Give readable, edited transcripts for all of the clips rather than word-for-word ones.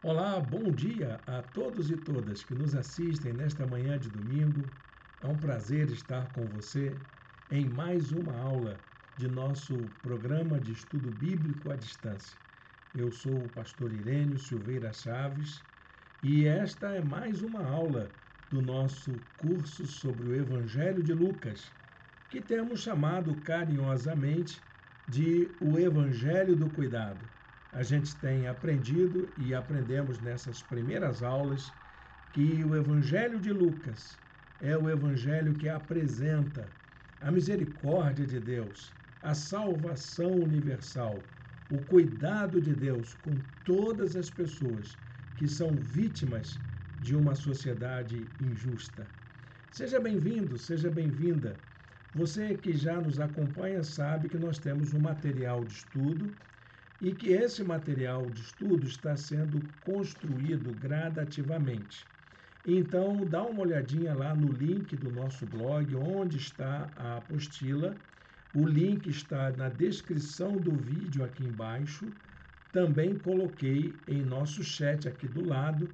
Olá, bom dia a todos e todas que nos assistem nesta manhã de domingo. É um prazer estar com você em mais uma aula de nosso programa de estudo bíblico à distância. Eu sou o pastor Irênio Silveira Chaves e esta é mais uma aula do nosso curso sobre o Evangelho de Lucas, que temos chamado carinhosamente de o Evangelho do Cuidado. A gente tem aprendido e aprendemos nessas primeiras aulas que o Evangelho de Lucas é o Evangelho que apresenta a misericórdia de Deus, a salvação universal, o cuidado de Deus com todas as pessoas que são vítimas de uma sociedade injusta. Seja bem-vindo, seja bem-vinda. Você que já nos acompanha sabe que nós temos um material de estudo e que esse material de estudo está sendo construído gradativamente. Então, dá uma olhadinha lá no link do nosso blog, onde está a apostila. O link está na descrição do vídeo aqui embaixo. Também coloquei em nosso chat aqui do lado.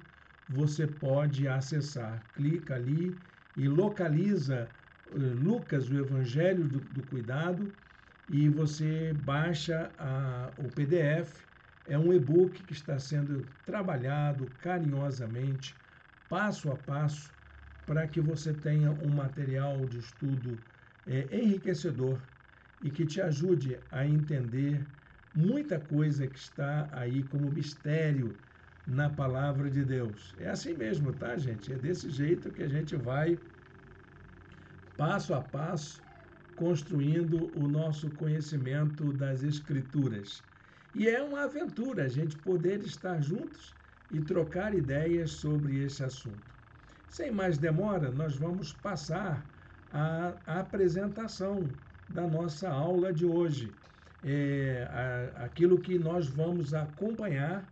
Você pode acessar, clica ali e localiza Lucas, o Evangelho do Cuidado, e você baixa o PDF. É um e-book que está sendo trabalhado carinhosamente, passo a passo, para que você tenha um material de estudo enriquecedor e que te ajude a entender muita coisa que está aí como mistério na palavra de Deus. É assim mesmo, tá, gente? É desse jeito que a gente vai, passo a passo, construindo o nosso conhecimento das Escrituras. E é uma aventura a gente poder estar juntos e trocar ideias sobre esse assunto. Sem mais demora, nós vamos passar à apresentação da nossa aula de hoje. Aquilo que nós vamos acompanhar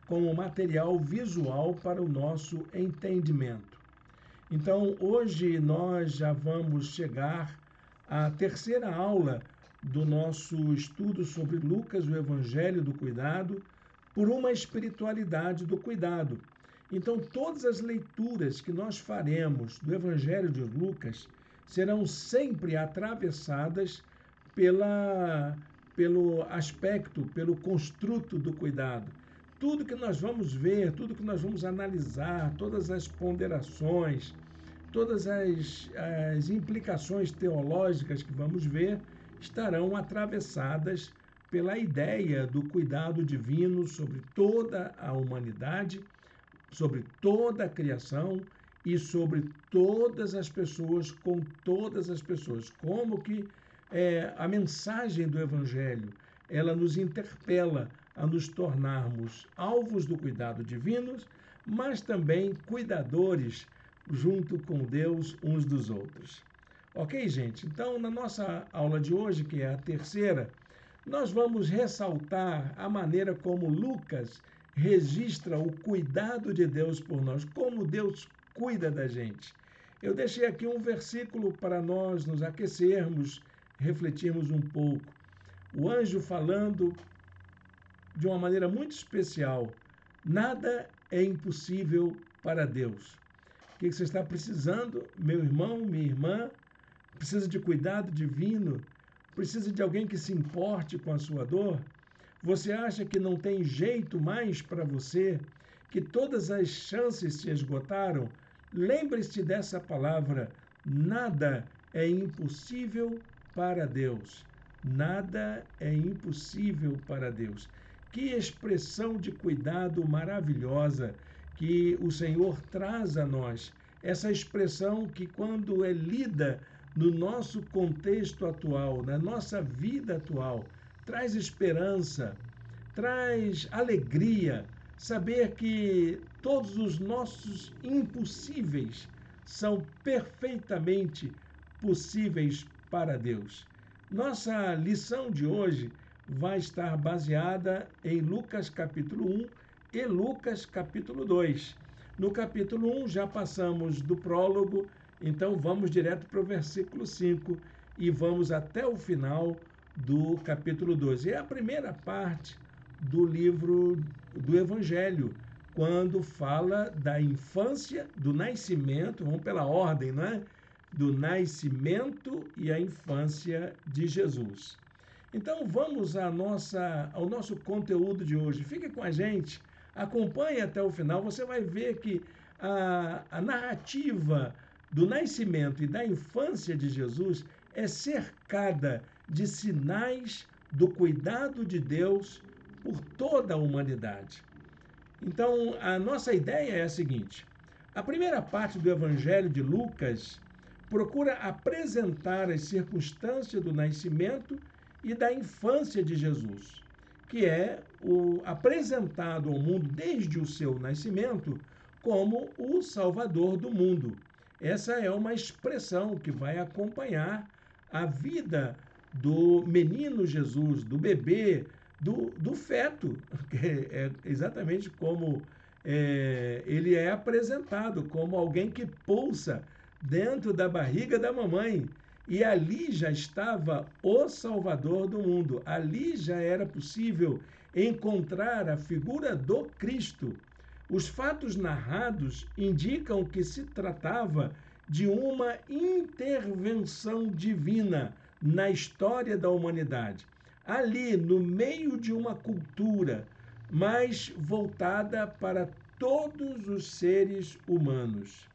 como material visual para o nosso entendimento. Então, hoje nós já vamos chegar à terceira aula do nosso estudo sobre Lucas, o Evangelho do Cuidado, por uma espiritualidade do cuidado. Então, todas as leituras que nós faremos do Evangelho de Lucas serão sempre atravessadas pelo aspecto, pelo construto do cuidado. Tudo que nós vamos ver, tudo que nós vamos analisar, todas as ponderações, todas as implicações teológicas que vamos ver estarão atravessadas pela ideia do cuidado divino sobre toda a humanidade, sobre toda a criação e sobre todas as pessoas, com todas as pessoas. Como que a mensagem do Evangelho, ela nos interpela a nos tornarmos alvos do cuidado divino, mas também cuidadores junto com Deus uns dos outros. Ok, gente? Então, na nossa aula de hoje, que é a terceira, nós vamos ressaltar a maneira como Lucas registra o cuidado de Deus por nós, como Deus cuida da gente. Eu deixei aqui um versículo para nós nos aquecermos, refletirmos um pouco. O anjo falando de uma maneira muito especial: nada é impossível para Deus. O que você está precisando, meu irmão, minha irmã? Precisa de cuidado divino? Precisa de alguém que se importe com a sua dor? Você acha que não tem jeito mais para você? Que todas as chances se esgotaram? Lembre-se dessa palavra: nada é impossível para Deus. Nada é impossível para Deus. Que expressão de cuidado maravilhosa que o Senhor traz a nós. Essa expressão que, quando é lida no nosso contexto atual, na nossa vida atual, traz esperança, traz alegria, saber que todos os nossos impossíveis são perfeitamente possíveis para Deus. Nossa lição de hoje vai estar baseada em Lucas capítulo 1 e Lucas capítulo 2. No capítulo 1 já passamos do prólogo, então vamos direto para o versículo 5 e vamos até o final do capítulo 2. É a primeira parte do livro do Evangelho quando fala da infância, do nascimento, vamos pela ordem, não é? Do nascimento e a infância de Jesus. Então vamos ao nosso conteúdo de hoje. Fique com a gente, acompanhe até o final, você vai ver que a narrativa do nascimento e da infância de Jesus é cercada de sinais do cuidado de Deus por toda a humanidade. Então, a nossa ideia é a seguinte: a primeira parte do Evangelho de Lucas procura apresentar as circunstâncias do nascimento e da infância de Jesus, que é apresentado ao mundo desde o seu nascimento como o Salvador do mundo. Essa é uma expressão que vai acompanhar a vida do menino Jesus, do bebê, do feto, que é exatamente como ele é apresentado, como alguém que pulsa dentro da barriga da mamãe. E ali já estava o Salvador do mundo. Ali já era possível encontrar a figura do Cristo. Os fatos narrados indicam que se tratava de uma intervenção divina na história da humanidade. Ali, no meio de uma cultura mais voltada para todos os seres humanos.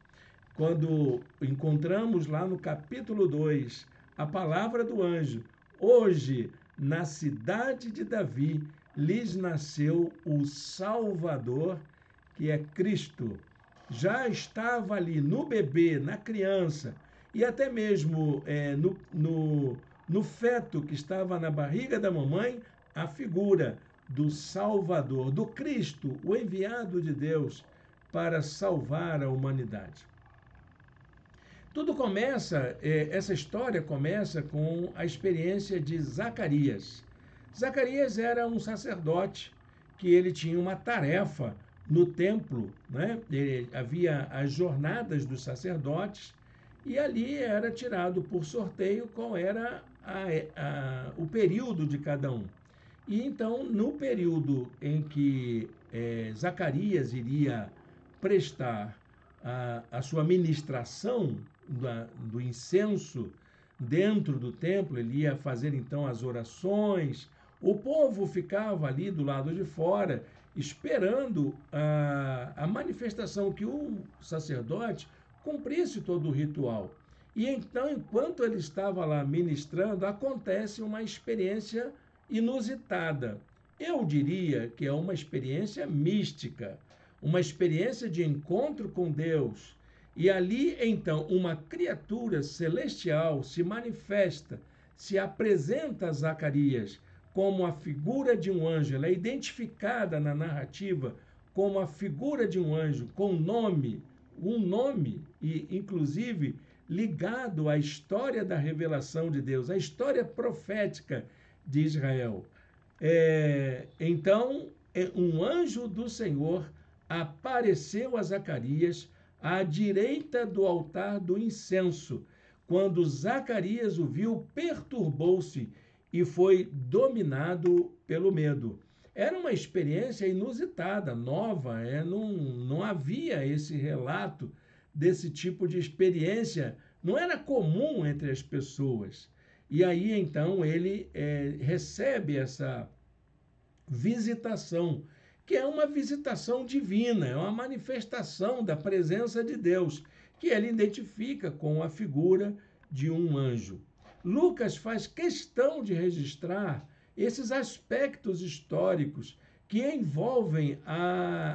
Quando encontramos lá no capítulo 2 a palavra do anjo, hoje, na cidade de Davi, lhes nasceu o Salvador, que é Cristo. Já estava ali no bebê, na criança, e até mesmo no feto que estava na barriga da mamãe, a figura do Salvador, do Cristo, o enviado de Deus para salvar a humanidade. Tudo começa, essa história começa com a experiência de Zacarias. Zacarias era um sacerdote que ele tinha uma tarefa no templo, né? Havia as jornadas dos sacerdotes e ali era tirado por sorteio qual era o período de cada um. E então, no período em que Zacarias iria prestar a sua ministração do incenso dentro do templo, ele ia fazer então as orações, o povo ficava ali do lado de fora, esperando a manifestação que o sacerdote cumprisse todo o ritual. E então, enquanto ele estava lá ministrando, acontece uma experiência inusitada. Eu diria que é uma experiência mística, uma experiência de encontro com Deus. E ali, então, uma criatura celestial se manifesta, se apresenta a Zacarias como a figura de um anjo. Ela é identificada na narrativa como a figura de um anjo, com um nome, e inclusive ligado à história da revelação de Deus, à história profética de Israel. Então, um anjo do Senhor apareceu a Zacarias à direita do altar do incenso. Quando Zacarias o viu, perturbou-se e foi dominado pelo medo. Era uma experiência inusitada, nova, não havia esse relato desse tipo de experiência, não era comum entre as pessoas. E aí, então, ele recebe essa visitação, que é uma visitação divina, é uma manifestação da presença de Deus, que ele identifica com a figura de um anjo. Lucas faz questão de registrar esses aspectos históricos que envolvem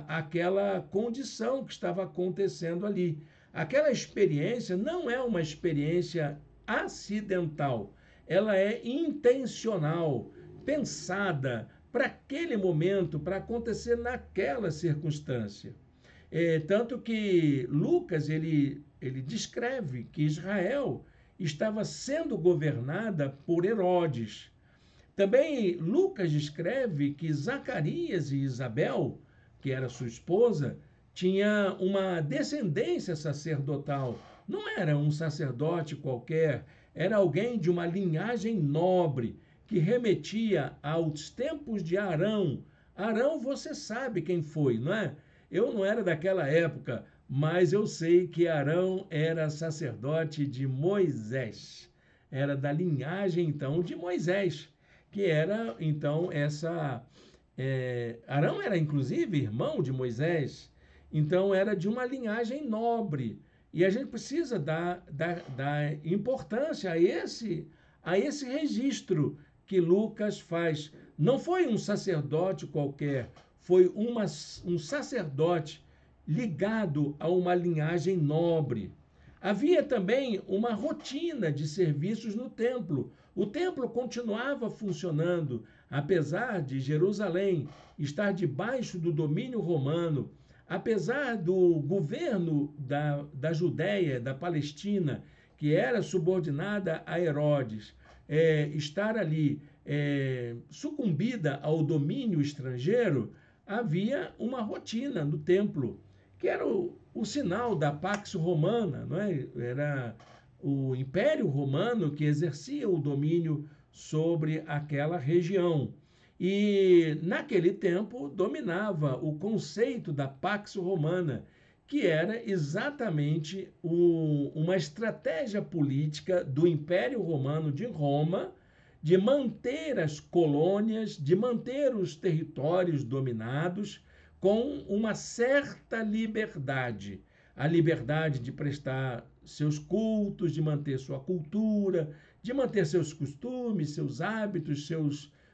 aquela condição que estava acontecendo ali. Aquela experiência não é uma experiência acidental, ela é intencional, pensada para aquele momento, para acontecer naquela circunstância. Tanto que Lucas ele descreve que Israel estava sendo governada por Herodes. Também Lucas descreve que Zacarias e Isabel, que era sua esposa, tinha uma descendência sacerdotal. Não era um sacerdote qualquer, era alguém de uma linhagem nobre, que remetia aos tempos de Arão. Arão, você sabe quem foi, não é? Eu não era daquela época, mas eu sei que Arão era sacerdote de Moisés. Era da linhagem, então, de Moisés, que era, então, essa. Arão era, inclusive, irmão de Moisés, então era de uma linhagem nobre. E a gente precisa dar importância a esse registro que Lucas faz. Não foi um sacerdote qualquer, foi um sacerdote ligado a uma linhagem nobre. Havia também uma rotina de serviços no templo. O templo continuava funcionando, apesar de Jerusalém estar debaixo do domínio romano, apesar do governo da Judéia, da Palestina, que era subordinada a Herodes, estar ali sucumbida ao domínio estrangeiro, havia uma rotina no templo, que era o sinal da Pax Romana, não é? Era o Império Romano que exercia o domínio sobre aquela região. E, naquele tempo, dominava o conceito da Pax Romana, que era exatamente uma estratégia política do Império Romano de Roma de manter as colônias, de manter os territórios dominados com uma certa liberdade. A liberdade de prestar seus cultos, de manter sua cultura, de manter seus costumes, seus hábitos,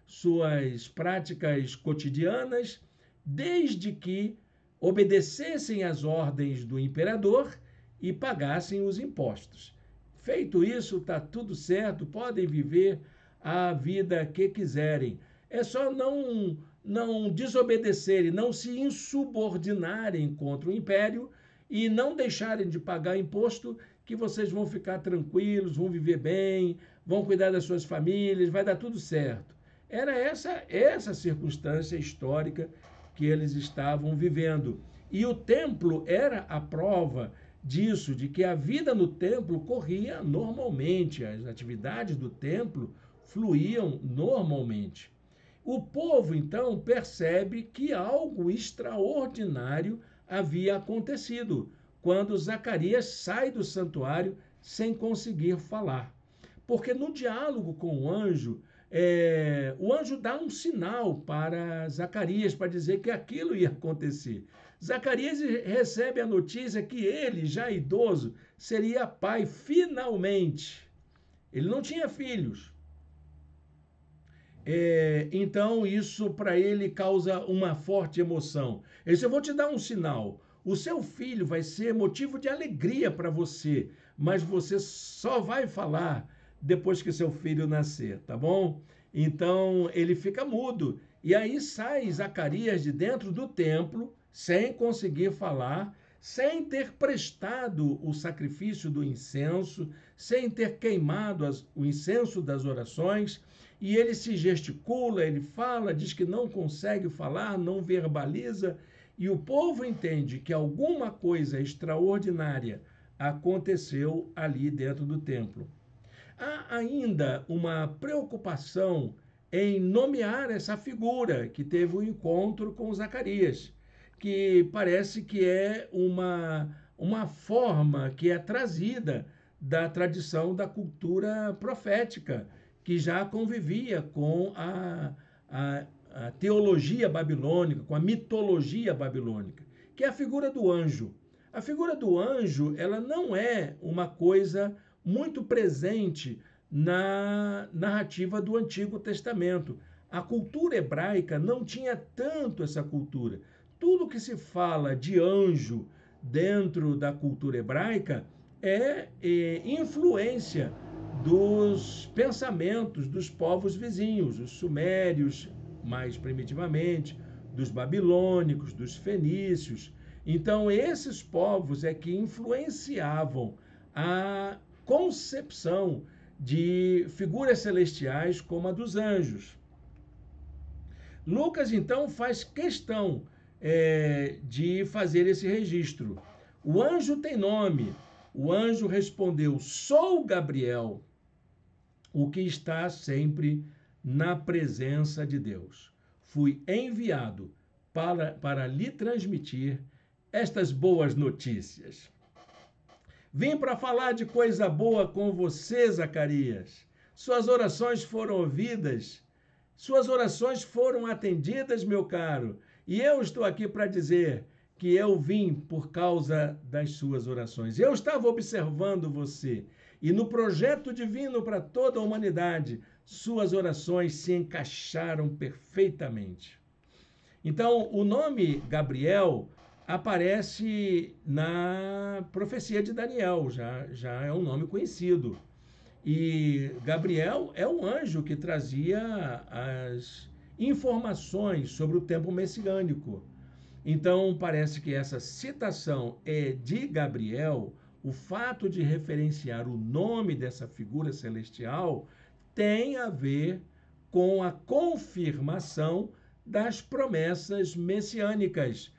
suas práticas cotidianas, desde que obedecessem às ordens do imperador e pagassem os impostos. Feito isso, está tudo certo, podem viver a vida que quiserem. É só não desobedecerem, não se insubordinarem contra o império e não deixarem de pagar imposto, que vocês vão ficar tranquilos, vão viver bem, vão cuidar das suas famílias, vai dar tudo certo. Era essa circunstância histórica que eles estavam vivendo. E o templo era a prova disso, de que a vida no templo corria normalmente, as atividades do templo fluíam normalmente. O povo, então, percebe que algo extraordinário havia acontecido quando Zacarias sai do santuário sem conseguir falar. Porque no diálogo com o anjo dá um sinal para Zacarias, para dizer que aquilo ia acontecer. Zacarias recebe a notícia que ele, já idoso, seria pai finalmente. Ele não tinha filhos. Então, isso para ele causa uma forte emoção. Ele disse: eu vou te dar um sinal. O seu filho vai ser motivo de alegria para você, mas você só vai falar depois que seu filho nascer, tá bom? Então, ele fica mudo. E aí sai Zacarias de dentro do templo, sem conseguir falar, sem ter prestado o sacrifício do incenso, sem ter queimado o incenso das orações, e ele se gesticula, ele fala, diz que não consegue falar, não verbaliza, e o povo entende que alguma coisa extraordinária aconteceu ali dentro do templo. Há ainda uma preocupação em nomear essa figura que teve um encontro com Zacarias, que parece que é uma forma que é trazida da tradição da cultura profética, que já convivia com a teologia babilônica, com a mitologia babilônica, que é a figura do anjo. A figura do anjo, ela não é uma coisa muito presente na narrativa do Antigo Testamento. A cultura hebraica não tinha tanto essa cultura. Tudo que se fala de anjo dentro da cultura hebraica é influência dos pensamentos dos povos vizinhos, os sumérios, mais primitivamente, dos babilônicos, dos fenícios. Então, esses povos é que influenciavam a concepção de figuras celestiais como a dos anjos. Lucas, então, faz questão de fazer esse registro. O anjo tem nome. O anjo respondeu: sou Gabriel, o que está sempre na presença de Deus. Fui enviado para lhe transmitir estas boas notícias. Vim para falar de coisa boa com você, Zacarias. Suas orações foram ouvidas, suas orações foram atendidas, meu caro. E eu estou aqui para dizer que eu vim por causa das suas orações. Eu estava observando você e no projeto divino para toda a humanidade, suas orações se encaixaram perfeitamente. Então, o nome Gabriel aparece na profecia de Daniel, já é um nome conhecido. E Gabriel é o anjo que trazia as informações sobre o tempo messiânico. Então, parece que essa citação é de Gabriel, o fato de referenciar o nome dessa figura celestial tem a ver com a confirmação das promessas messiânicas.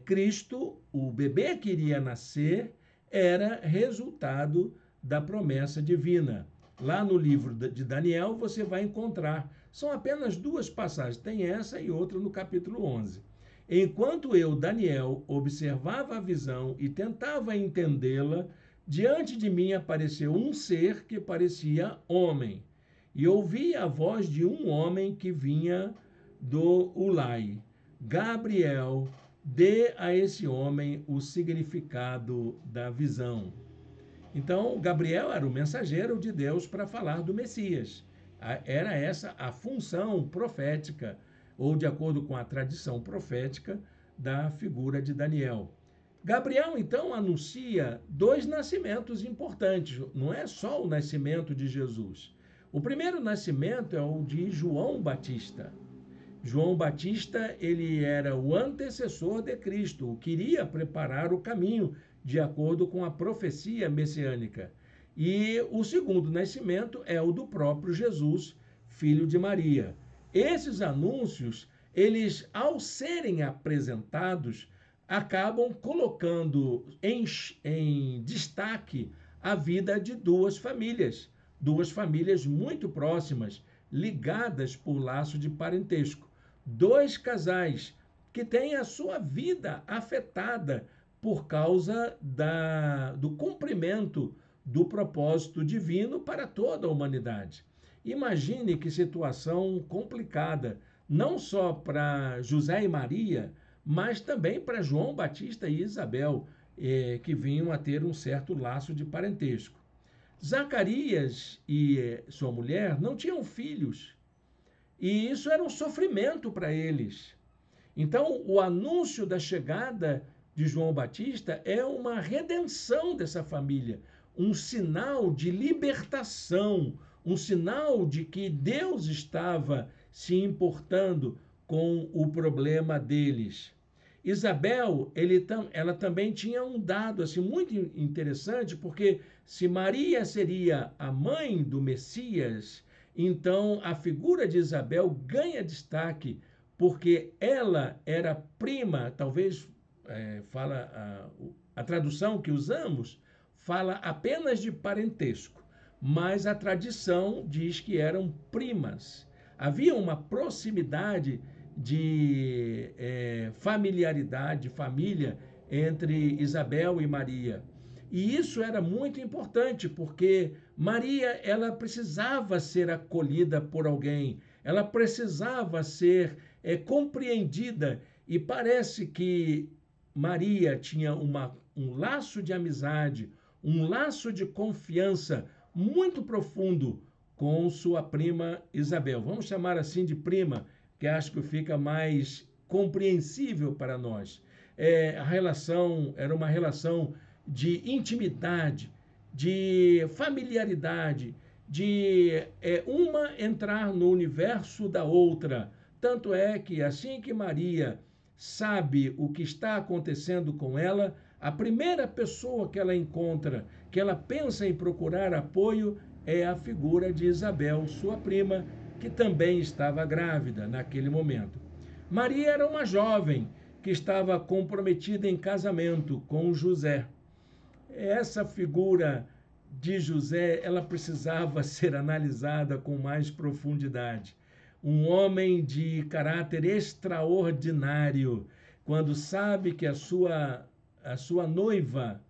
Cristo, o bebê que iria nascer, era resultado da promessa divina. Lá no livro de Daniel você vai encontrar, são apenas duas passagens, tem essa e outra no capítulo 11. Enquanto eu, Daniel, observava a visão e tentava entendê-la, diante de mim apareceu um ser que parecia homem. E ouvi a voz de um homem que vinha do Ulai. Gabriel, dê a esse homem o significado da visão. Então, Gabriel era o mensageiro de Deus para falar do Messias. Era essa a função profética, ou de acordo com a tradição profética, da figura de Daniel. Gabriel, então, anuncia dois nascimentos importantes. Não é só o nascimento de Jesus. O primeiro nascimento é o de João Batista. João Batista, ele era o antecessor de Cristo, queria preparar o caminho de acordo com a profecia messiânica. E o segundo nascimento é o do próprio Jesus, filho de Maria. Esses anúncios, eles, ao serem apresentados, acabam colocando em destaque a vida de duas famílias muito próximas, ligadas por laço de parentesco. Dois casais que têm a sua vida afetada por causa do cumprimento do propósito divino para toda a humanidade. Imagine que situação complicada, não só para José e Maria, mas também para João Batista e Isabel, que vinham a ter um certo laço de parentesco. Zacarias e sua mulher não tinham filhos, e isso era um sofrimento para eles. Então, o anúncio da chegada de João Batista é uma redenção dessa família, um sinal de libertação, um sinal de que Deus estava se importando com o problema deles. Isabel, ela também tinha um dado assim, muito interessante, porque se Maria seria a mãe do Messias, então a figura de Isabel ganha destaque, porque ela era prima, talvez fala a tradução que usamos, fala apenas de parentesco, mas a tradição diz que eram primas. Havia uma proximidade de familiaridade, família, entre Isabel e Maria. E isso era muito importante, porque Maria, ela precisava ser acolhida por alguém, ela precisava ser compreendida, e parece que Maria tinha um laço de amizade, um laço de confiança muito profundo com sua prima Isabel. Vamos chamar assim de prima, que acho que fica mais compreensível para nós. A relação era uma relação de intimidade, de familiaridade, de uma entrar no universo da outra. Tanto é que assim que Maria sabe o que está acontecendo com ela, a primeira pessoa que ela encontra, que ela pensa em procurar apoio, é a figura de Isabel, sua prima, que também estava grávida naquele momento. Maria era uma jovem que estava comprometida em casamento com José. Essa figura de José, ela precisava ser analisada com mais profundidade, um homem de caráter extraordinário, quando sabe que a sua noiva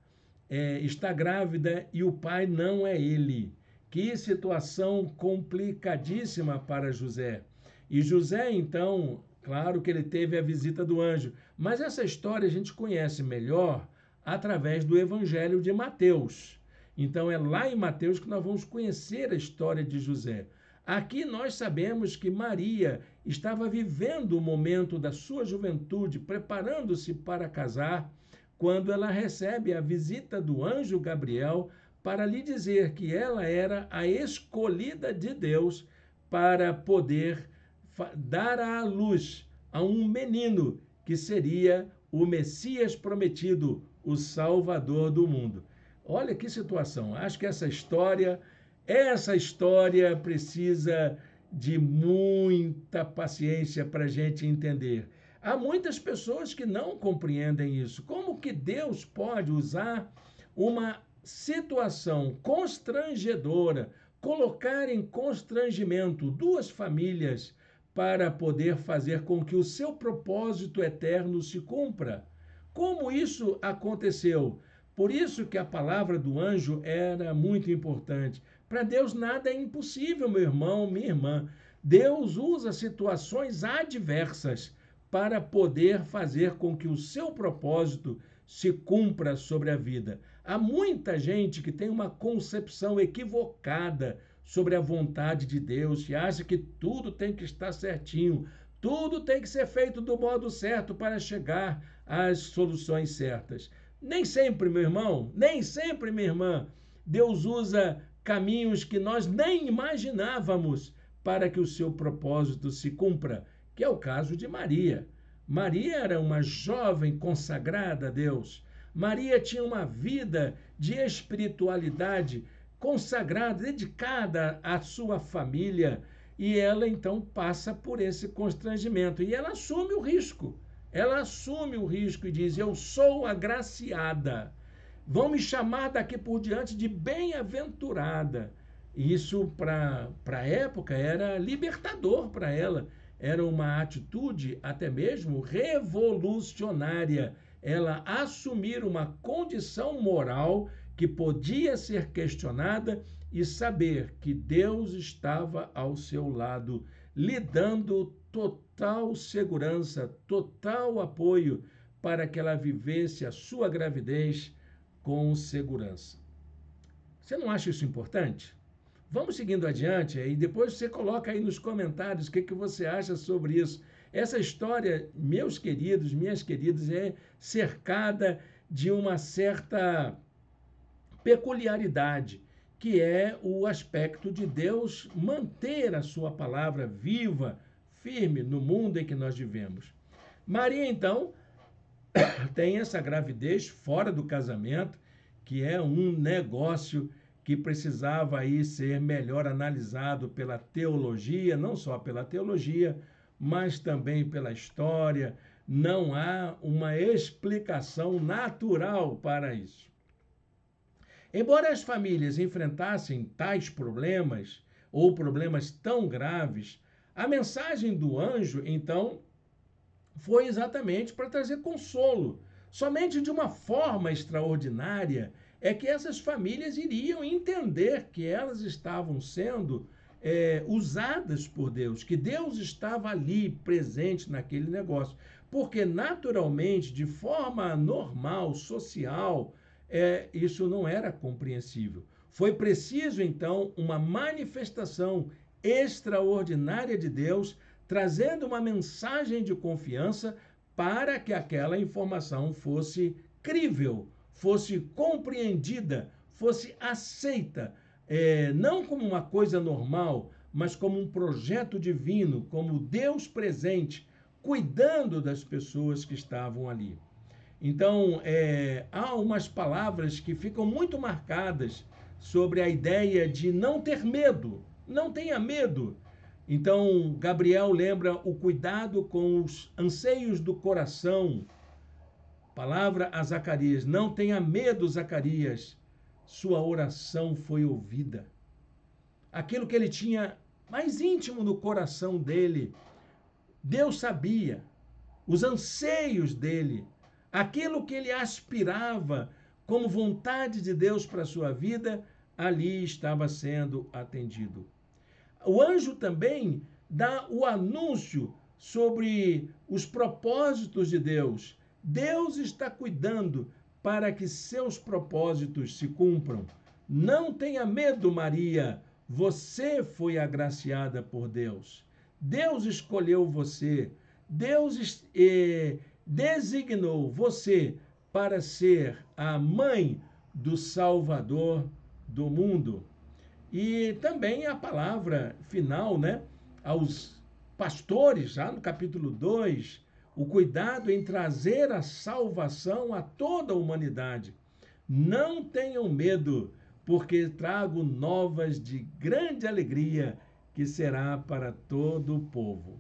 está grávida e o pai não é ele. Que situação complicadíssima para José. E José, então, claro que ele teve a visita do anjo, mas essa história a gente conhece melhor através do Evangelho de Mateus. Então, é lá em Mateus que nós vamos conhecer a história de José. Aqui nós sabemos que Maria estava vivendo o momento da sua juventude, preparando-se para casar, quando ela recebe a visita do anjo Gabriel para lhe dizer que ela era a escolhida de Deus para poder dar à luz a um menino que seria o Messias prometido, o Salvador do mundo. Olha que situação. Acho que essa história precisa de muita paciência para a gente entender. Há muitas pessoas que não compreendem isso. Como que Deus pode usar uma situação constrangedora, colocar em constrangimento duas famílias para poder fazer com que o seu propósito eterno se cumpra? Como isso aconteceu? Por isso que a palavra do anjo era muito importante. Para Deus nada é impossível, meu irmão, minha irmã. Deus usa situações adversas para poder fazer com que o seu propósito se cumpra sobre a vida. Há muita gente que tem uma concepção equivocada sobre a vontade de Deus e acha que tudo tem que estar certinho, tudo tem que ser feito do modo certo para chegar às soluções certas. Nem sempre, meu irmão, nem sempre, minha irmã, Deus usa caminhos que nós nem imaginávamos para que o seu propósito se cumpra, que é o caso de Maria. Maria era uma jovem consagrada a Deus. Maria tinha uma vida de espiritualidade consagrada, dedicada à sua família, e ela então passa por esse constrangimento e ela assume o risco. Ela assume o risco e diz: eu sou agraciada. Vão me chamar daqui por diante de bem-aventurada. Isso, para a época, era libertador para ela. Era uma atitude até mesmo revolucionária. Ela assumir uma condição moral que podia ser questionada e saber que Deus estava ao seu lado, lhe dando total segurança, total apoio para que ela vivesse a sua gravidez com segurança. Você não acha isso importante? Vamos seguindo adiante e depois você coloca aí nos comentários o que você acha sobre isso. Essa história, meus queridos, minhas queridas, é cercada de uma certa peculiaridade, que é o aspecto de Deus manter a sua palavra viva, firme no mundo em que nós vivemos. Maria, então, tem essa gravidez fora do casamento, que é um negócio que precisava aí ser melhor analisado pela teologia, não só pela teologia, mas também pela história. Não há uma explicação natural para isso. Embora as famílias enfrentassem tais problemas, ou problemas tão graves, a mensagem do anjo, então, foi exatamente para trazer consolo. Somente de uma forma extraordinária é que essas famílias iriam entender que elas estavam sendo usadas por Deus, que Deus estava ali presente naquele negócio. Porque, naturalmente, de forma normal, social, isso não era compreensível. Foi preciso, então, uma manifestação extraordinária de Deus, trazendo uma mensagem de confiança para que aquela informação fosse crível, fosse compreendida, fosse aceita, não como uma coisa normal, mas como um projeto divino, como Deus presente, cuidando das pessoas que estavam ali. Então, há umas palavras que ficam muito marcadas sobre a ideia de não ter medo, não tenha medo. Então, Gabriel lembra o cuidado com os anseios do coração. Palavra a Zacarias: não tenha medo, Zacarias, sua oração foi ouvida. Aquilo que ele tinha mais íntimo do coração dele, Deus sabia os anseios dele, aquilo que ele aspirava como vontade de Deus para a sua vida, ali estava sendo atendido. O anjo também dá o anúncio sobre os propósitos de Deus. Deus está cuidando para que seus propósitos se cumpram. Não tenha medo, Maria, você foi agraciada por Deus. Deus escolheu você. Deus designou você para ser a mãe do Salvador do mundo. E também a palavra final, né, aos pastores, já no capítulo 2, o cuidado em trazer a salvação a toda a humanidade. Não tenham medo, porque trago novas de grande alegria, que será para todo o povo.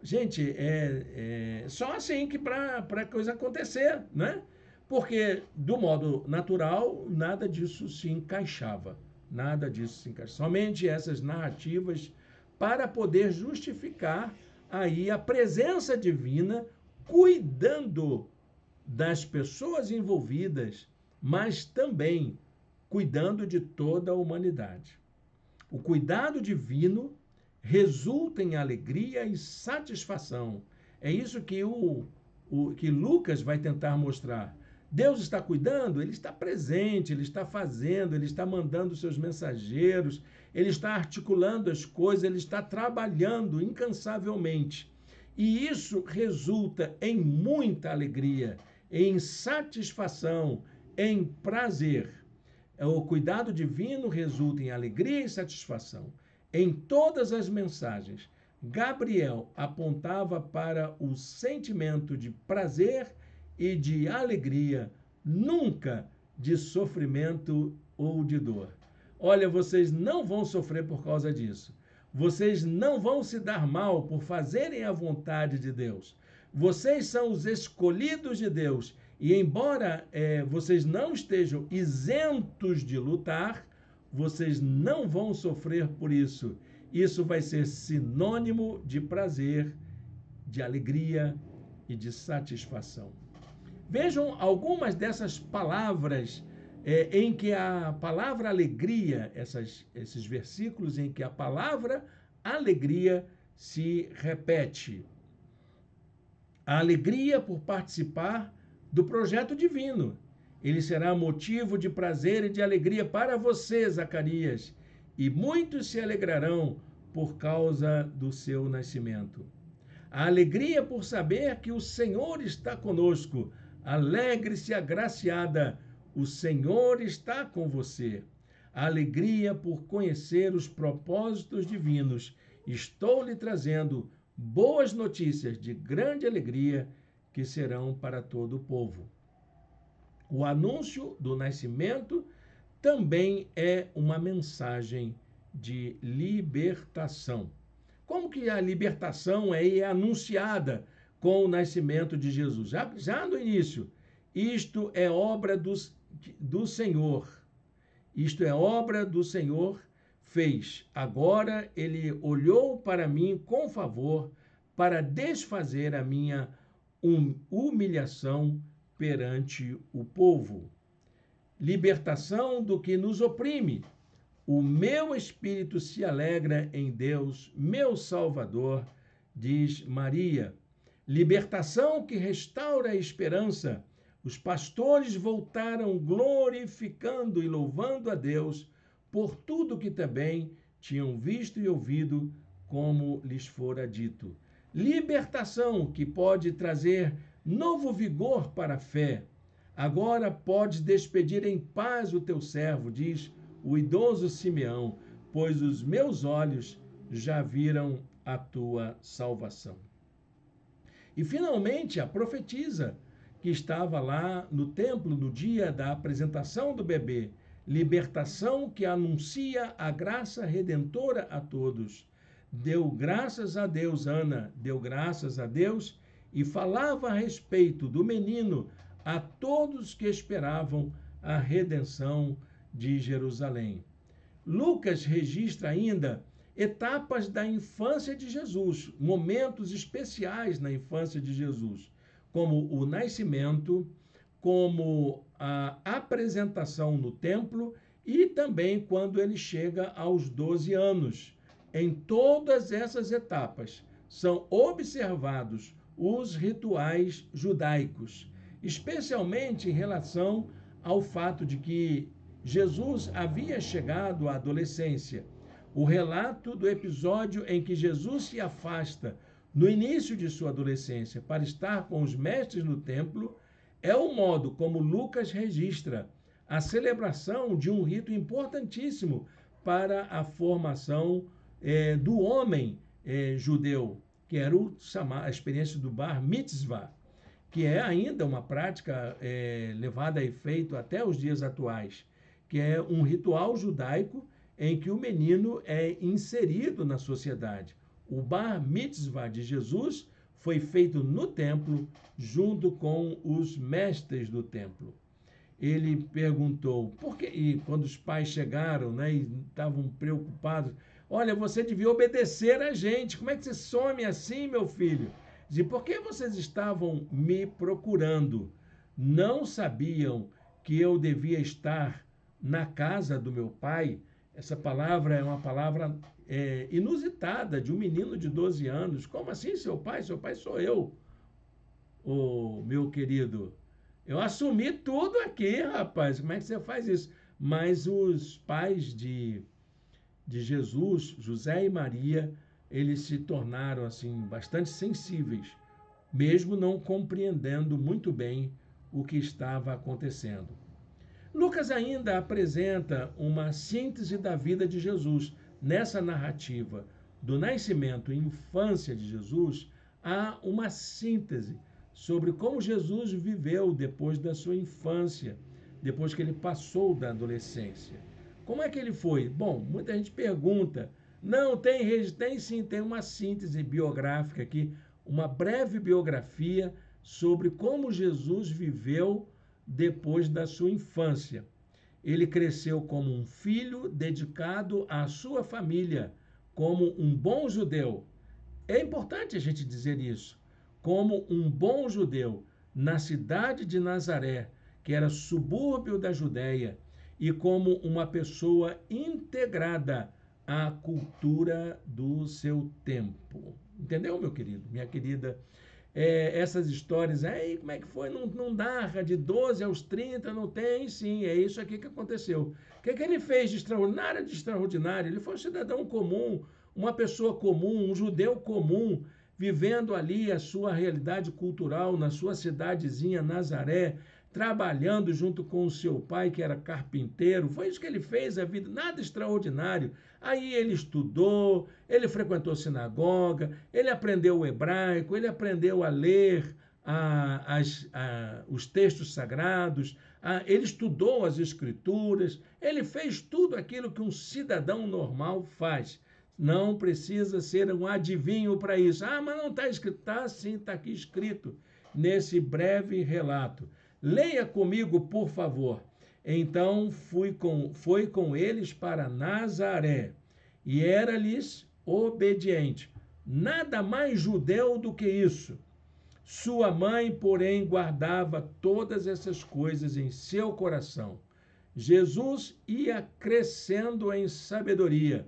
Gente, é só assim que para a coisa acontecer, né? Porque, do modo natural, nada disso se encaixava. Nada disso se encaixa. Somente essas narrativas para poder justificar aí a presença divina cuidando das pessoas envolvidas, mas também cuidando de toda a humanidade. O cuidado divino resulta em alegria e satisfação. É isso que que Lucas vai tentar mostrar. Deus está cuidando, ele está presente, ele está fazendo, ele está mandando seus mensageiros, ele está articulando as coisas, ele está trabalhando incansavelmente. E isso resulta em muita alegria, em satisfação, em prazer. O cuidado divino resulta em alegria e satisfação. Em todas as mensagens, Gabriel apontava para o sentimento de prazer e de alegria, nunca de sofrimento ou de dor. Olha, vocês não vão sofrer por causa disso. Vocês não vão se dar mal por fazerem a vontade de Deus. Vocês são os escolhidos de Deus. E embora vocês não estejam isentos de lutar, vocês não vão sofrer por isso. Isso vai ser sinônimo de prazer, de alegria e de satisfação. Vejam algumas dessas palavras em que a palavra alegria, esses versículos em que a palavra alegria se repete. A alegria por participar do projeto divino. Ele será motivo de prazer e de alegria para você, Zacarias, e muitos se alegrarão por causa do seu nascimento. A alegria por saber que o Senhor está conosco. Alegre-se, agraciada, o Senhor está com você. A alegria por conhecer os propósitos divinos. Estou lhe trazendo boas notícias de grande alegria que serão para todo o povo. O anúncio do nascimento também é uma mensagem de libertação. Como que a libertação é anunciada com o nascimento de Jesus? Já no início, isto é obra do Senhor. Isto é obra do Senhor fez. Agora ele olhou para mim com favor para desfazer a minha humilhação perante o povo. Libertação do que nos oprime. O meu espírito se alegra em Deus, meu Salvador, diz Maria. Libertação que restaura a esperança. Os pastores voltaram glorificando e louvando a Deus por tudo que também tinham visto e ouvido, como lhes fora dito. Libertação que pode trazer novo vigor para a fé. Agora podes despedir em paz o teu servo, diz o idoso Simeão, pois os meus olhos já viram a tua salvação. E finalmente a profetisa, que estava lá no templo no dia da apresentação do bebê, libertação que anuncia a graça redentora a todos. Deu graças a Deus, Ana, deu graças a Deus e falava a respeito do menino a todos que esperavam a redenção de Jerusalém. Lucas registra ainda etapas da infância de Jesus, momentos especiais na infância de Jesus, como o nascimento, como a apresentação no templo e também quando ele chega aos 12 anos. Em todas essas etapas são observados os rituais judaicos, especialmente em relação ao fato de que Jesus havia chegado à adolescência. O relato do episódio em que Jesus se afasta no início de sua adolescência para estar com os mestres no templo é o modo como Lucas registra a celebração de um rito importantíssimo para a formação do homem judeu, que era a experiência do Bar Mitzvah, que é ainda uma prática levada a efeito até os dias atuais, que é um ritual judaico em que o menino é inserido na sociedade. O Bar Mitzvah de Jesus foi feito no templo, junto com os mestres do templo. Ele perguntou, por quê? E quando os pais chegaram, né, e estavam preocupados, olha, você devia obedecer a gente, como é que você some assim, meu filho? Diz, por que vocês estavam me procurando? Não sabiam que eu devia estar na casa do meu pai? Essa palavra é uma palavra inusitada de um menino de 12 anos. Como assim, seu pai? Seu pai sou eu, meu querido. Eu assumi tudo aqui, rapaz. Como é que você faz isso? Mas os pais de Jesus, José e Maria, eles se tornaram assim bastante sensíveis, mesmo não compreendendo muito bem o que estava acontecendo. Lucas ainda apresenta uma síntese da vida de Jesus. Nessa narrativa do nascimento e infância de Jesus, há uma síntese sobre como Jesus viveu depois da sua infância, depois que ele passou da adolescência. Como é que ele foi? Bom, muita gente pergunta. Não, tem sim, tem uma síntese biográfica aqui, uma breve biografia sobre como Jesus viveu depois da sua infância. Ele cresceu como um filho dedicado à sua família, como um bom judeu. É importante a gente dizer isso. Como um bom judeu, na cidade de Nazaré, que era subúrbio da Judéia, e como uma pessoa integrada à cultura do seu tempo. Entendeu, meu querido? Minha querida? Essas histórias, aí como é que foi? Não narra de 12 aos 30, não tem? Sim, é isso aqui que aconteceu. O que ele fez de extraordinário? De extraordinário? Ele foi um cidadão comum, uma pessoa comum, um judeu comum, vivendo ali a sua realidade cultural na sua cidadezinha Nazaré, trabalhando junto com o seu pai, que era carpinteiro. Foi isso que ele fez a vida, nada extraordinário. Aí ele estudou, ele frequentou sinagoga, ele aprendeu o hebraico, ele aprendeu a ler os textos sagrados, ele estudou as escrituras, ele fez tudo aquilo que um cidadão normal faz. Não precisa ser um adivinho para isso. Mas não está escrito. Está sim, está aqui escrito nesse breve relato. Leia comigo, por favor. Então foi com eles para Nazaré, e era-lhes obediente. Nada mais judeu do que isso. Sua mãe, porém, guardava todas essas coisas em seu coração. Jesus ia crescendo em sabedoria.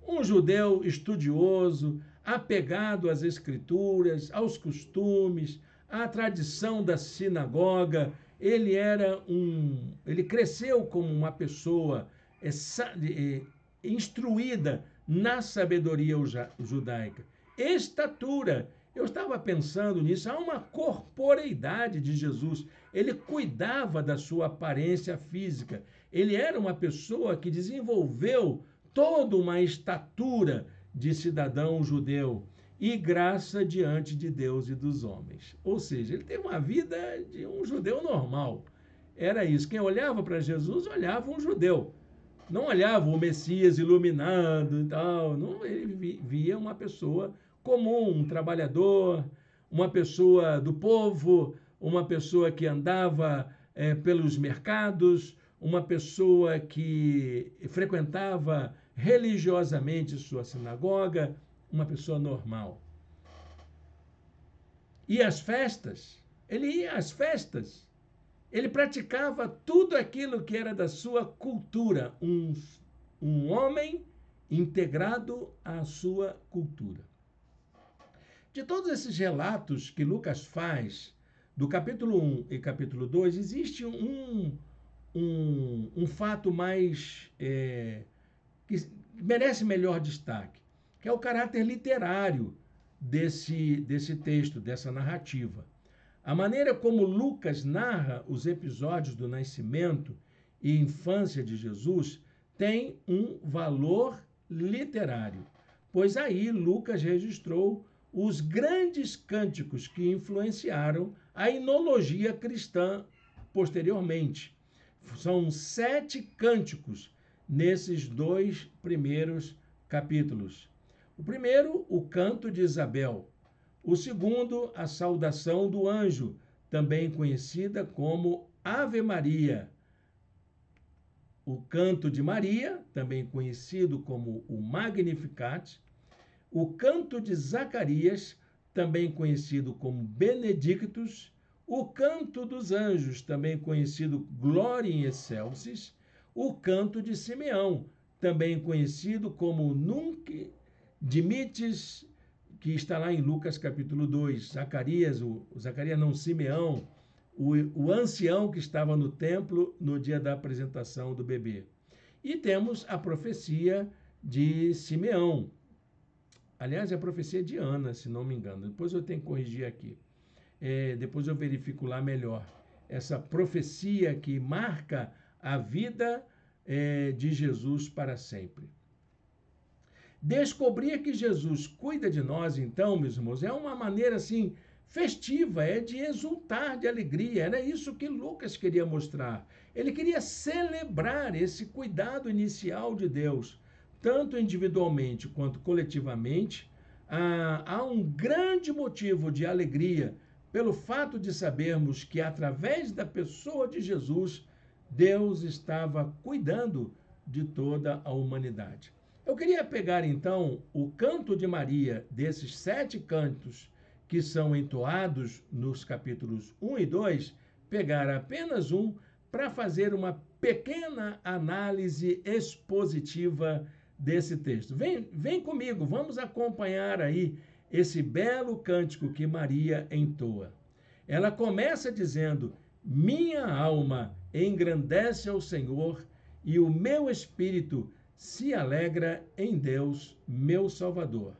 Um judeu estudioso, apegado às escrituras, aos costumes, à tradição da sinagoga. Ele cresceu como uma pessoa instruída na sabedoria judaica. Estatura. Eu estava pensando nisso, há uma corporeidade de Jesus. Ele cuidava da sua aparência física. Ele era uma pessoa que desenvolveu toda uma estatura de cidadão judeu e graça diante de Deus e dos homens. Ou seja, ele teve uma vida de um judeu normal. Era isso. Quem olhava para Jesus, olhava um judeu. Não olhava o Messias iluminado e tal. Não, ele via uma pessoa comum, um trabalhador, uma pessoa do povo, uma pessoa que andava pelos mercados, uma pessoa que frequentava religiosamente sua sinagoga, uma pessoa normal. E as festas, ele ia às festas, ele praticava tudo aquilo que era da sua cultura, um homem integrado à sua cultura. De todos esses relatos que Lucas faz, do capítulo 1 e capítulo 2, existe um fato mais que merece melhor destaque, que é o caráter literário desse texto, dessa narrativa. A maneira como Lucas narra os episódios do nascimento e infância de Jesus tem um valor literário, pois aí Lucas registrou os grandes cânticos que influenciaram a enologia cristã posteriormente. São 7 cânticos nesses 2 primeiros capítulos. O primeiro, o canto de Isabel. O segundo, a saudação do anjo, também conhecida como Ave Maria. O canto de Maria, também conhecido como o Magnificat. O canto de Zacarias, também conhecido como Benedictus. O canto dos anjos, também conhecido Gloria in Excelsis. O canto de Simeão, também conhecido como Nunc Dimittis, que está lá em Lucas capítulo 2. Simeão, o ancião que estava no templo no dia da apresentação do bebê. E temos a profecia de Simeão. Aliás, é a profecia de Ana, se não me engano. Depois eu tenho que corrigir aqui. Depois eu verifico lá melhor. Essa profecia que marca a vida de Jesus para sempre. Descobrir que Jesus cuida de nós, então, meus irmãos, é uma maneira assim festiva, é de exultar de alegria. Era isso que Lucas queria mostrar. Ele queria celebrar esse cuidado inicial de Deus, tanto individualmente quanto coletivamente. Há um grande motivo de alegria pelo fato de sabermos que, através da pessoa de Jesus, Deus estava cuidando de toda a humanidade. Eu queria pegar, então, o canto de Maria, desses 7 cantos que são entoados nos capítulos 1 e 2, pegar apenas um para fazer uma pequena análise expositiva desse texto. Vem comigo, vamos acompanhar aí esse belo cântico que Maria entoa. Ela começa dizendo: minha alma engrandece ao Senhor e o meu espírito se alegra em Deus, meu Salvador.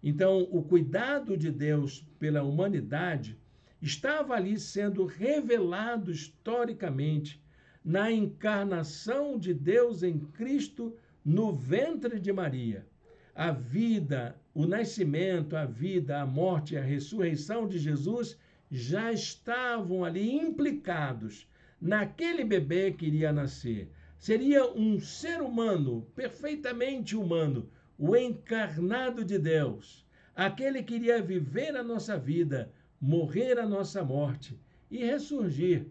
Então, o cuidado de Deus pela humanidade estava ali sendo revelado historicamente na encarnação de Deus em Cristo no ventre de Maria. A vida, o nascimento, a vida, a morte e a ressurreição de Jesus já estavam ali implicados naquele bebê que iria nascer. Seria um ser humano, perfeitamente humano, o encarnado de Deus, aquele que iria viver a nossa vida, morrer a nossa morte e ressurgir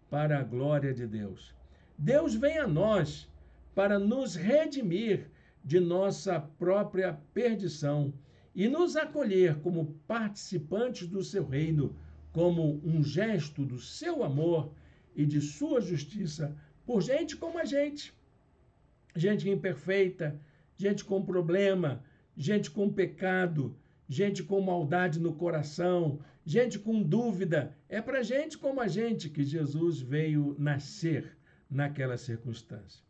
para a glória de Deus. Deus vem a nós para nos redimir de nossa própria perdição e nos acolher como participantes do seu reino, como um gesto do seu amor e de sua justiça por gente como a gente imperfeita, gente com problema, gente com pecado, gente com maldade no coração, gente com dúvida. É para gente como a gente que Jesus veio nascer naquela circunstância.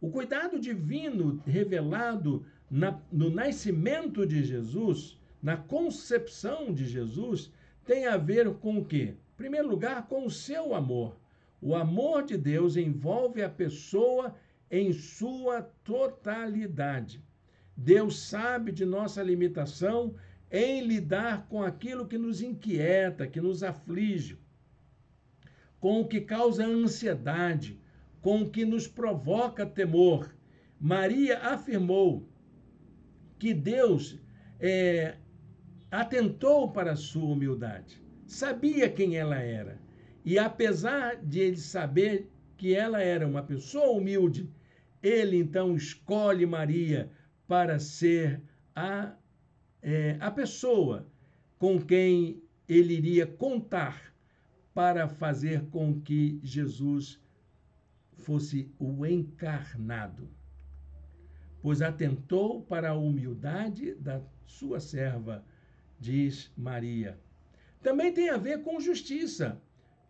O cuidado divino revelado no nascimento de Jesus, na concepção de Jesus, tem a ver com o quê? Em primeiro lugar, com o seu amor. O amor de Deus envolve a pessoa em sua totalidade. Deus sabe de nossa limitação em lidar com aquilo que nos inquieta, que nos aflige, com o que causa ansiedade, com o que nos provoca temor. Maria afirmou que Deus atentou para a sua humildade, sabia quem ela era. E apesar de ele saber que ela era uma pessoa humilde, ele então escolhe Maria para ser a pessoa com quem ele iria contar para fazer com que Jesus fosse o encarnado, pois atentou para a humildade da sua serva, diz Maria. Também tem a ver com justiça.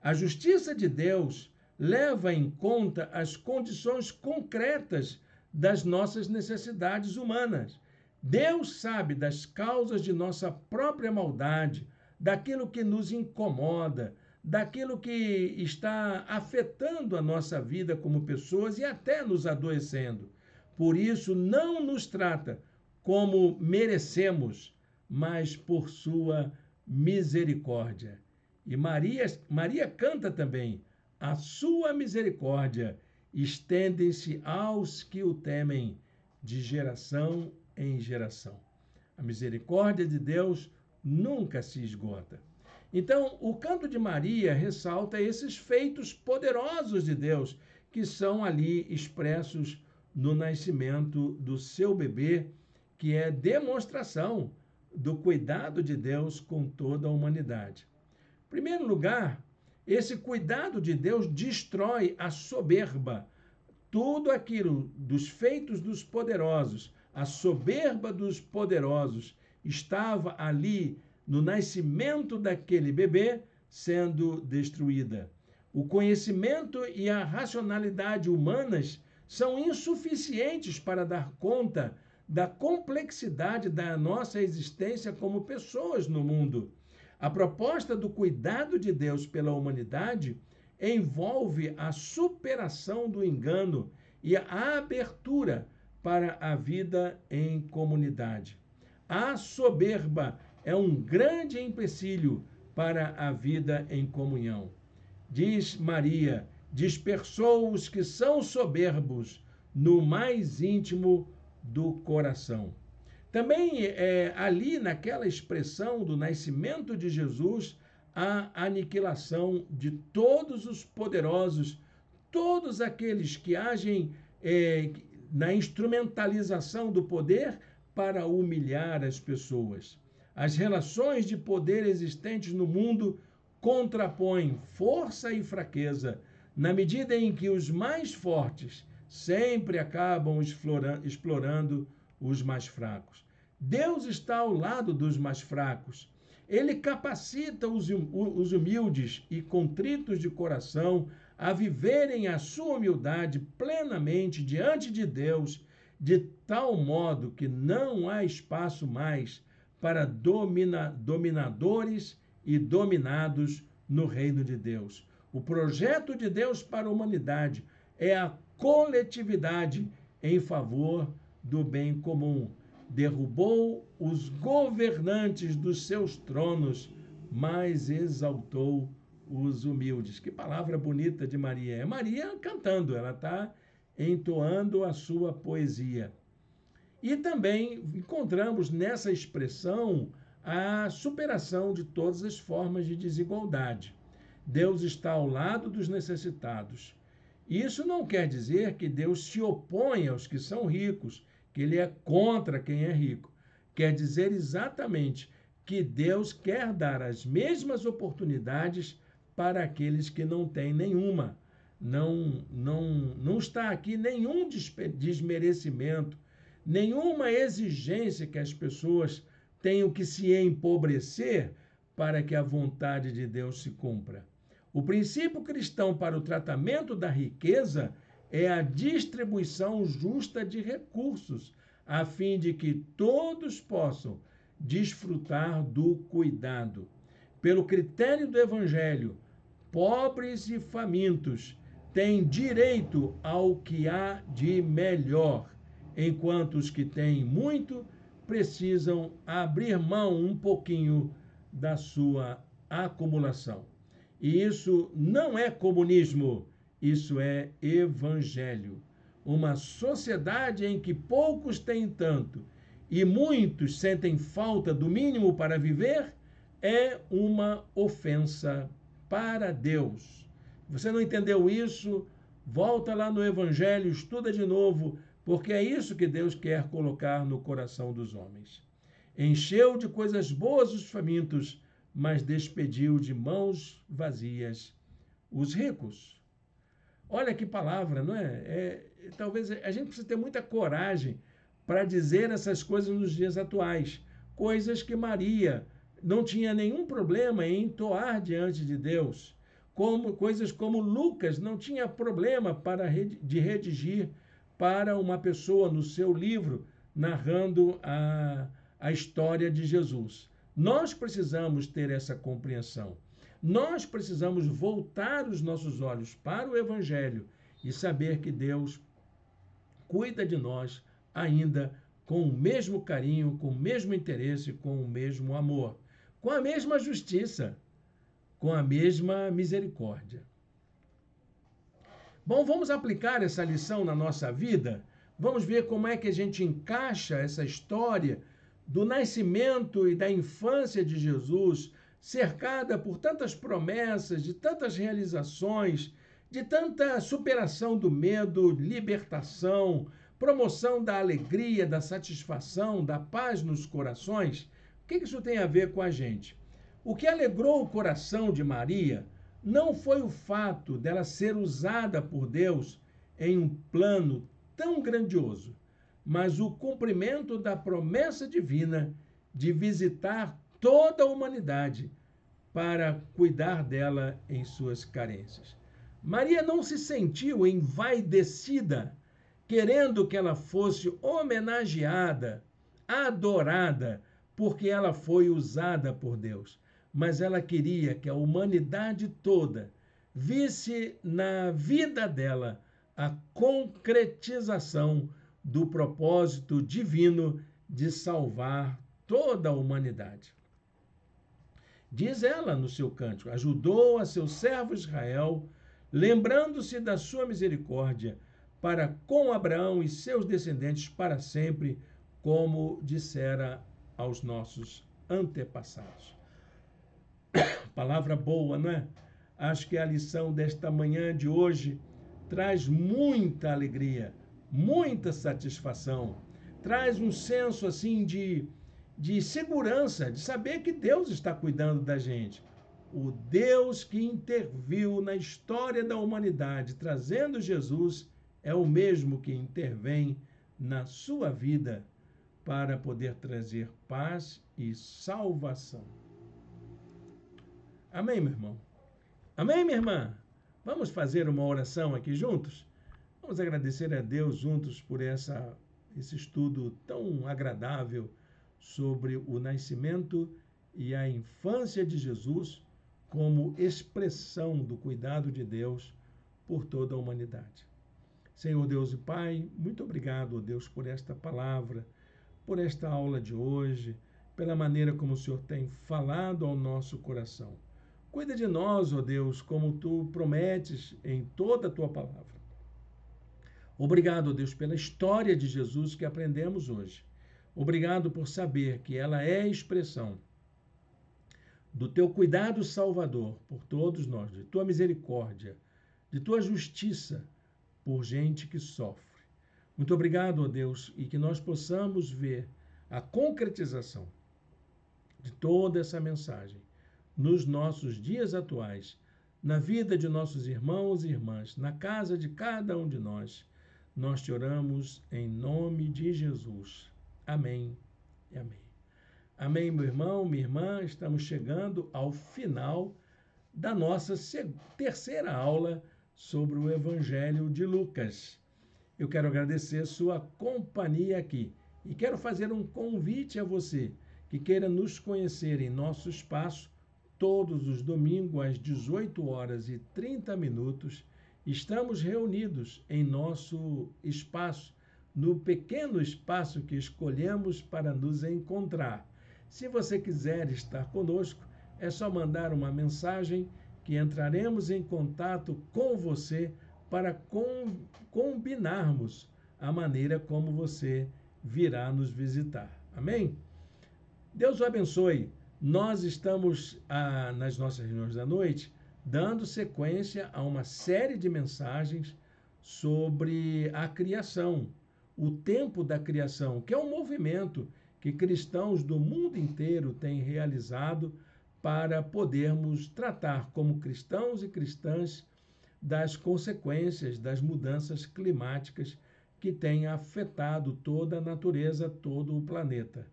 A justiça de Deus leva em conta as condições concretas das nossas necessidades humanas. Deus sabe das causas de nossa própria maldade, daquilo que nos incomoda, daquilo que está afetando a nossa vida como pessoas e até nos adoecendo. Por isso, não nos trata como merecemos, mas por sua misericórdia. E Maria canta também: a sua misericórdia estende-se aos que o temem de geração em geração. A misericórdia de Deus nunca se esgota. Então, o canto de Maria ressalta esses feitos poderosos de Deus que são ali expressos no nascimento do seu bebê, que é demonstração do cuidado de Deus com toda a humanidade. Em primeiro lugar, esse cuidado de Deus destrói a soberba. Tudo aquilo dos feitos dos poderosos, a soberba dos poderosos, estava ali no nascimento daquele bebê sendo destruída. O conhecimento e a racionalidade humanas são insuficientes para dar conta da complexidade da nossa existência como pessoas no mundo. A proposta do cuidado de Deus pela humanidade envolve a superação do engano e a abertura para a vida em comunidade. A soberba é um grande empecilho para a vida em comunhão. Diz Maria: dispersou os que são soberbos no mais íntimo do coração. Também ali naquela expressão do nascimento de Jesus, a aniquilação de todos os poderosos, todos aqueles que agem na instrumentalização do poder para humilhar as pessoas. As relações de poder existentes no mundo contrapõem força e fraqueza, na medida em que os mais fortes sempre acabam explorando os mais fracos. Deus está ao lado dos mais fracos. Ele capacita os humildes e contritos de coração a viverem a sua humildade plenamente diante de Deus, de tal modo que não há espaço mais para dominadores e dominados no reino de Deus. O projeto de Deus para a humanidade é a coletividade em favor do bem comum. Derrubou os governantes dos seus tronos, mas exaltou os humildes. Que palavra bonita de Maria. É Maria cantando, ela está entoando a sua poesia. E também encontramos nessa expressão a superação de todas as formas de desigualdade. Deus está ao lado dos necessitados. Isso não quer dizer que Deus se opõe aos que são ricos, que ele é contra quem é rico. Quer dizer exatamente que Deus quer dar as mesmas oportunidades para aqueles que não têm nenhuma. Não está aqui nenhum desmerecimento, nenhuma exigência que as pessoas tenham que se empobrecer para que a vontade de Deus se cumpra. O princípio cristão para o tratamento da riqueza é a distribuição justa de recursos, a fim de que todos possam desfrutar do cuidado. Pelo critério do Evangelho, pobres e famintos têm direito ao que há de melhor, enquanto os que têm muito precisam abrir mão um pouquinho da sua acumulação. E isso não é comunismo, isso é evangelho. Uma sociedade em que poucos têm tanto e muitos sentem falta do mínimo para viver é uma ofensa para Deus. Você não entendeu isso? Volta lá no Evangelho, estuda de novo, porque é isso que Deus quer colocar no coração dos homens. Encheu de coisas boas os famintos, mas despediu de mãos vazias os ricos. Olha que palavra, não é? Talvez a gente precise ter muita coragem para dizer essas coisas nos dias atuais. Coisas que Maria não tinha nenhum problema em entoar diante de Deus. Coisas como Lucas não tinha problema de redigir para uma pessoa no seu livro, narrando a história de Jesus. Nós precisamos ter essa compreensão. Nós precisamos voltar os nossos olhos para o Evangelho e saber que Deus cuida de nós ainda com o mesmo carinho, com o mesmo interesse, com o mesmo amor, com a mesma justiça, com a mesma misericórdia. Bom, vamos aplicar essa lição na nossa vida? Vamos ver como é que a gente encaixa essa história do nascimento e da infância de Jesus, cercada por tantas promessas, de tantas realizações, de tanta superação do medo, libertação, promoção da alegria, da satisfação, da paz nos corações. O que isso tem a ver com a gente? O que alegrou o coração de Maria não foi o fato dela ser usada por Deus em um plano tão grandioso, mas o cumprimento da promessa divina de visitar toda a humanidade para cuidar dela em suas carências. Maria não se sentiu envaidecida, querendo que ela fosse homenageada, adorada, porque ela foi usada por Deus. Mas ela queria que a humanidade toda visse na vida dela a concretização do propósito divino de salvar toda a humanidade. Diz ela no seu cântico: ajudou a seu servo Israel, lembrando-se da sua misericórdia, para com Abraão e seus descendentes para sempre, como dissera aos nossos antepassados. Palavra boa, não é? Acho que a lição desta manhã de hoje traz muita alegria, muita satisfação, traz um senso assim de segurança, de saber que Deus está cuidando da gente. O Deus que interviu na história da humanidade, trazendo Jesus, é o mesmo que intervém na sua vida para poder trazer paz e salvação. Amém, meu irmão? Amém, minha irmã? Vamos fazer uma oração aqui juntos? Vamos agradecer a Deus juntos por esse estudo tão agradável sobre o nascimento e a infância de Jesus como expressão do cuidado de Deus por toda a humanidade. Senhor Deus e Pai, muito obrigado, ó Deus, por esta palavra, por esta aula de hoje, pela maneira como o Senhor tem falado ao nosso coração. Cuida de nós, ó Deus, como Tu prometes em toda a Tua palavra. Obrigado, ó Deus, pela história de Jesus que aprendemos hoje. Obrigado por saber que ela é a expressão do Teu cuidado salvador por todos nós, de Tua misericórdia, de Tua justiça por gente que sofre. Muito obrigado, ó Deus, e que nós possamos ver a concretização de toda essa mensagem nos nossos dias atuais, na vida de nossos irmãos e irmãs, na casa de cada um de nós. Nós te oramos em nome de Jesus. Amém e amém. Amém, meu irmão, minha irmã. Estamos chegando ao final da nossa terceira aula sobre o Evangelho de Lucas. Eu quero agradecer sua companhia aqui e quero fazer um convite a você que queira nos conhecer em nosso espaço. Todos os domingos, às 18h30, estamos reunidos em nosso espaço, no pequeno espaço que escolhemos para nos encontrar. Se você quiser estar conosco, é só mandar uma mensagem que entraremos em contato com você para combinarmos a maneira como você virá nos visitar. Amém? Deus o abençoe. Nós estamos, nas nossas reuniões da noite, dando sequência a uma série de mensagens sobre a criação, o tempo da criação, que é um movimento que cristãos do mundo inteiro têm realizado para podermos tratar como cristãos e cristãs das consequências das mudanças climáticas que têm afetado toda a natureza, todo o planeta.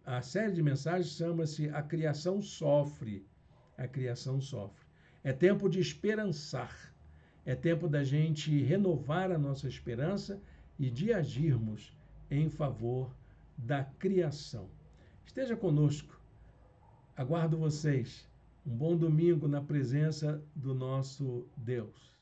A série de mensagens chama-se A Criação Sofre. A criação sofre. É tempo de esperançar. É tempo da gente renovar a nossa esperança e de agirmos em favor da criação. Esteja conosco. Aguardo vocês. Um bom domingo na presença do nosso Deus.